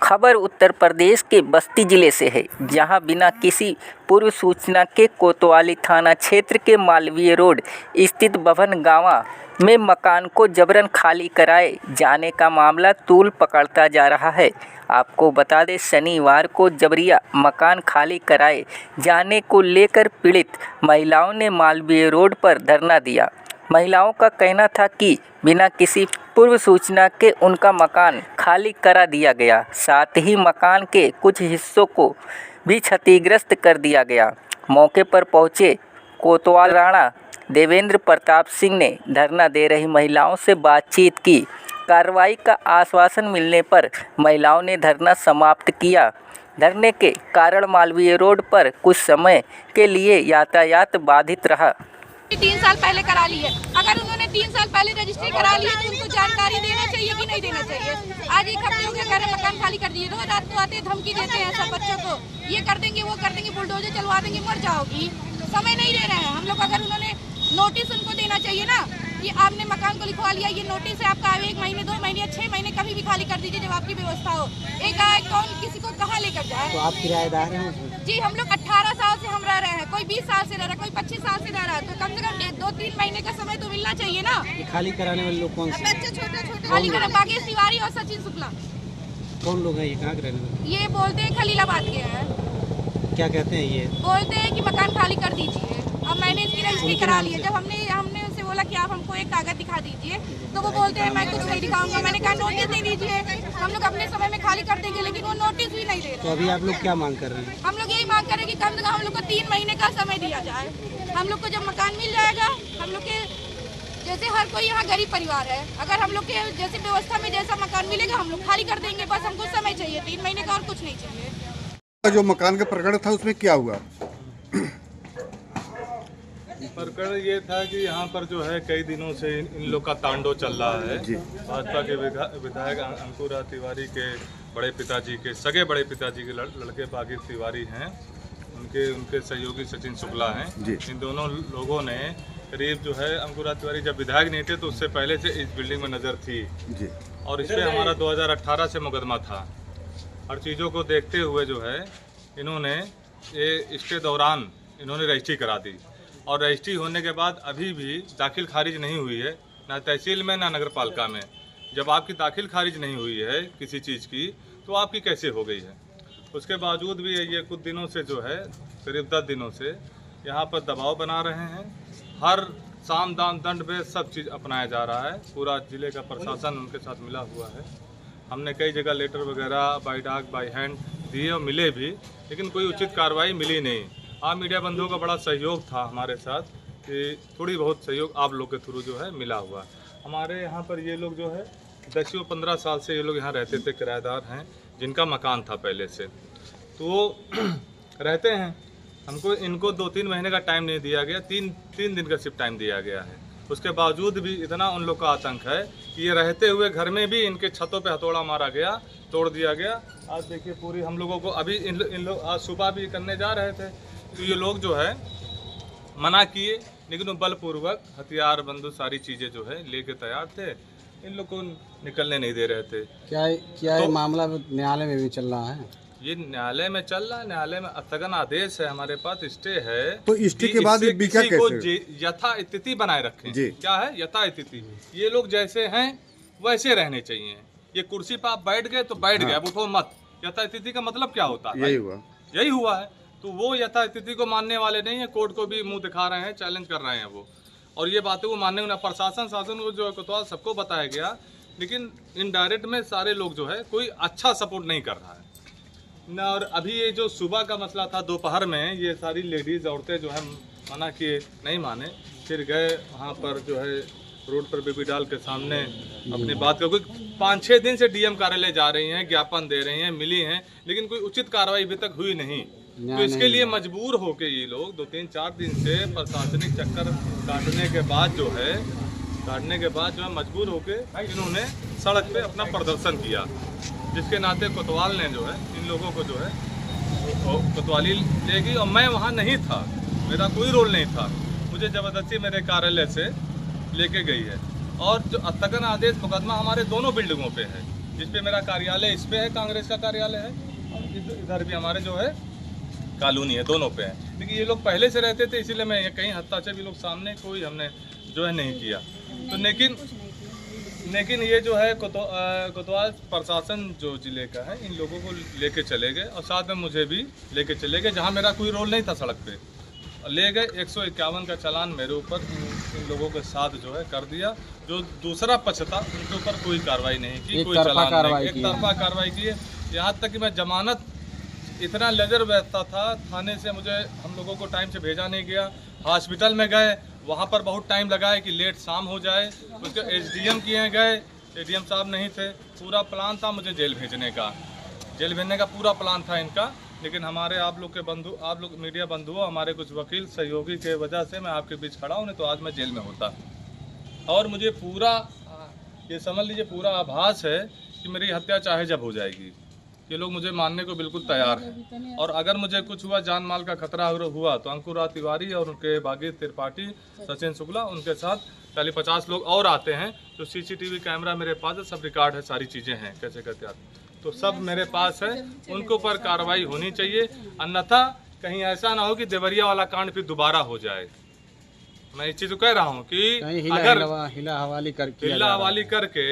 खबर उत्तर प्रदेश के बस्ती जिले से है, जहां बिना किसी पूर्व सूचना के कोतवाली थाना क्षेत्र के मालवीय रोड स्थित भवन गांवा में मकान को जबरन खाली कराए जाने का मामला तूल पकड़ता जा रहा है। आपको बता दें, शनिवार को जबरिया मकान खाली कराए जाने को लेकर पीड़ित महिलाओं ने मालवीय रोड पर धरना दिया। महिलाओं का कहना था कि बिना किसी पूर्व सूचना के उनका मकान खाली करा दिया गया, साथ ही मकान के कुछ हिस्सों को भी क्षतिग्रस्त कर दिया गया। मौके पर पहुंचे कोतवाल राणा देवेंद्र प्रताप सिंह ने धरना दे रही महिलाओं से बातचीत की। कार्रवाई का आश्वासन मिलने पर महिलाओं ने धरना समाप्त किया। धरने के कारण मालवीय रोड पर कुछ समय के लिए यातायात बाधित रहा। 3 साल पहले करा ली है। अगर उन्होंने 3 साल पहले रजिस्ट्री करा ली है तो उनको जानकारी देना चाहिए कि नहीं देना चाहिए। आज एक हफ्ते हो गए घर मकान खाली कर दिए, रोज रात को आते धमकी देते हैं सब बच्चों को, ये कर देंगे वो कर देंगे, बुलडोजर चलवा देंगे, मर जाओगी। समय नहीं दे रहे हैं हम लोग। अगर उन्होंने नोटिस उनको देना चाहिए ना कि आपने मकान को लिखवा लिया, ये नोटिस है आपका, 1 महीने 2 महीने 6 महीने कभी भी खाली कर दीजिए जब आपकी व्यवस्था हो। एक कौन किसी को कहाँ लेकर जाए। तो आप किराएदार हैं? जी, हम लोग 18 साल से हम रह रहे हैं, कोई 20 साल से रह रहा है, कोई 25 साल से रह रहा है, तो कम से कम 2-3 महीने का समय तो मिलना चाहिए ना। खाली कराने वाले लोग कौन से? बच्चे छोटे खाली करा, बागेश तिवारी और सचिन शुक्ला। कौन लोग हैं ये? कहाँ के रहने वाले? ये बोलते हैं खलीलाबाद के हैं। क्या कहते हैं ये? बोलते हैं कि मकान खाली कर दीजिए। अब मैंने इसकी रजिस्ट्री करा ली है। जब हमने उनसे बोला कि आप हमको एक कागज दिखा दीजिए, तो वो बोलते हैं मैं कुछ नहीं दिखाऊंगा। मैंने कहा नोटिस दे दीजिए, हम लोग अपने समय में खाली कर देंगे, लेकिन वो नोटिस भी नहीं दे रहे। तो अभी आप लोग क्या मांग कर रहे हैं? हम लोग यही मांग कर रहे हैं कि कम से कम हम लोग को 3 महीने का समय दिया जाए। हम लोग को जब मकान मिल जाएगा, हम लोग के जैसे हर कोई यहाँ गरीब परिवार है, अगर हम लोग के जैसे व्यवस्था में जैसा मकान मिलेगा हम लोग खाली कर देंगे। बस हमको समय चाहिए 3 महीने का, और कुछ नहीं चाहिए। जो मकान का प्रकरण था उसमें क्या हुआ? प्रकरण ये था कि यहाँ पर जो है कई दिनों से इन लोग का तांडव चल रहा है। भाजपा के विधायक अंकुरा तिवारी के बड़े पिताजी के सगे बड़े पिताजी के लड़के बागेश तिवारी हैं, उनके सहयोगी सचिन शुक्ला हैं। इन दोनों लोगों ने करीब जो है, अंकुरा तिवारी जब विधायक नहीं थे तो उससे पहले से इस बिल्डिंग में नज़र थी और इस पर हमारा 2018 से मुकदमा था। हर चीज़ों को देखते हुए जो है इन्होंने इसके दौरान इन्होंने रजिस्ट्री करा दी और रजिस्ट्री होने के बाद अभी भी दाखिल खारिज नहीं हुई है, ना तहसील में ना नगर पालिका में। जब आपकी दाखिल खारिज नहीं हुई है किसी चीज़ की तो आपकी कैसे हो गई है? उसके बावजूद भी ये कुछ दिनों से जो है, करीब 10 दिनों से यहाँ पर दबाव बना रहे हैं। हर साम दाम दंड में सब चीज़ अपनाया जा रहा है। पूरा जिले का प्रशासन उनके साथ मिला हुआ है। हमने कई जगह लेटर वगैरह बाई डाक बाई हैंड दिए और मिले भी, लेकिन कोई उचित कार्रवाई मिली नहीं। आप मीडिया बंधुओं का बड़ा सहयोग था हमारे साथ कि थोड़ी बहुत सहयोग आप लोग के थ्रू जो है मिला हुआ। हमारे यहाँ पर ये लोग जो है 10-15 साल से ये लोग यहाँ रहते थे, किराएदार हैं जिनका मकान था पहले से, तो रहते हैं। हमको इनको 2-3 महीने का टाइम नहीं दिया गया, 3 दिन का सिर्फ टाइम दिया गया है। उसके बावजूद भी इतना उन लोग का आतंक है कि ये रहते हुए घर में भी इनके छतों पे हथौड़ा मारा गया, तोड़ दिया गया। आज देखिए पूरी हम लोगों को अभी इन लोग आज सुबह भी करने जा रहे थे तो ये लोग जो है मना किए, लेकिन वो बलपूर्वक हथियार बंदूक सारी चीज़ें जो है लेके तैयार थे, इन लोग को निकलने नहीं दे रहे थे। क्या तो, ये मामला न्यायालय में भी चल रहा है? ये न्यायालय में चल रहा है। न्यायालय में स्थगन आदेश है, हमारे पास स्टे है। तो स्टे के बाद किसी को यथा स्थिति बनाए रखें। क्या है यथा स्थिति? ये लोग जैसे हैं वैसे रहने चाहिए। ये कुर्सी पर आप बैठ गए तो बैठ गए, अब उठो मत। यथा स्थिति का मतलब क्या होता है? यही हुआ है। तो वो यथा स्थिति को मानने वाले नहीं है, कोर्ट को भी मुंह दिखा रहे हैं, चैलेंज कर रहे हैं वो, और ये बातें वो मानने को ना। प्रशासन शासन को जो है कोतवाल सबको बताया गया, लेकिन इनडायरेक्ट में सारे लोग जो है कोई अच्छा सपोर्ट नहीं कर रहा है ना। और अभी ये जो सुबह का मसला था, दोपहर में ये सारी लेडीज़ औरतें जो है मना किए, नहीं माने, फिर गए वहाँ पर जो है रोड पर बेबी डाल के सामने अपनी बात का। कोई 5-6 दिन से डीएम कार्यालय जा रही हैं, ज्ञापन दे रही हैं, मिली हैं, लेकिन कोई उचित कार्रवाई अभी तक हुई नहीं। तो इसके लिए मजबूर होके ये लोग 2-3-4 दिन से प्रशासनिक चक्कर काटने के बाद जो है मजबूर होके इन्होंने सड़क पे अपना प्रदर्शन किया, जिसके नाते कोतवाल ने जो है इन लोगों को जो है कोतवाली लेगी। और मैं वहाँ नहीं था, मेरा कोई रोल नहीं था, मुझे ज़बरदस्ती मेरे कार्यालय से लेके गई है। और जो स्थगन आदेश मुकदमा हमारे दोनों बिल्डिंगों पे है, जिसपे मेरा कार्यालय इस पे है, कांग्रेस का कार्यालय है, और इधर भी हमारे जो है कॉलोनी है, दोनों पे है। लेकिन ये लोग पहले से रहते थे, इसीलिए मैं कहीं हस्ताक्षर भी लोग सामने कोई हमने जो है नहीं किया। तो लेकिन ये जो है कोतवाल प्रशासन जो जिले का है, इन लोगों को लेके चले गए और साथ में मुझे भी लेके चले गए, जहाँ मेरा कोई रोल नहीं था सड़क पे, ले गए। 151 का चालान मेरे ऊपर इन लोगों के साथ जो है कर दिया। जो दूसरा पक्ष था उनके ऊपर कोई कार्रवाई नहीं की, कोई चालान नहीं, एक तरफा कार्रवाई की है। यहाँ तक कि मैं जमानत इतना लेजर बैठता था थाने से, मुझे हम लोगों को टाइम से भेजा नहीं गया। हॉस्पिटल में गए, वहाँ पर बहुत टाइम लगा है कि लेट शाम हो जाए। उसके एसडीएम किए गए, एडीएम साहब नहीं थे। पूरा प्लान था मुझे जेल भेजने का पूरा प्लान था इनका। लेकिन हमारे आप लोग के बंधु, आप लोग मीडिया बंधु हो, हमारे कुछ वकील सहयोगी के वजह से मैं आपके बीच खड़ा हूँ, नहीं तो आज मैं जेल में होता। और मुझे पूरा ये समझ लीजिए पूरा आभास है कि मेरी हत्या चाहे जब हो जाएगी। ये लोग मुझे मानने को बिल्कुल तैयार हैं। और अगर मुझे कुछ हुआ, जान माल का खतरा हुआ, तो अंकुरा तिवारी और उनके बागी त्रिपाठी, सचिन शुक्ला, उनके साथ 40-50 लोग और आते हैं। तो सीसीटीवी कैमरा मेरे पास है, सब रिकॉर्ड है, सारी चीज़ें हैं, कैसे कहते हैं, तो सब मेरे पास है। उनके ऊपर कार्रवाई होनी चाहिए, अन्यथा कहीं ऐसा ना हो कि देवरिया वाला कांड फिर दोबारा हो जाए। मैं इस चीज़ को कह रहा हूँ कि अगर हिला हवाली करके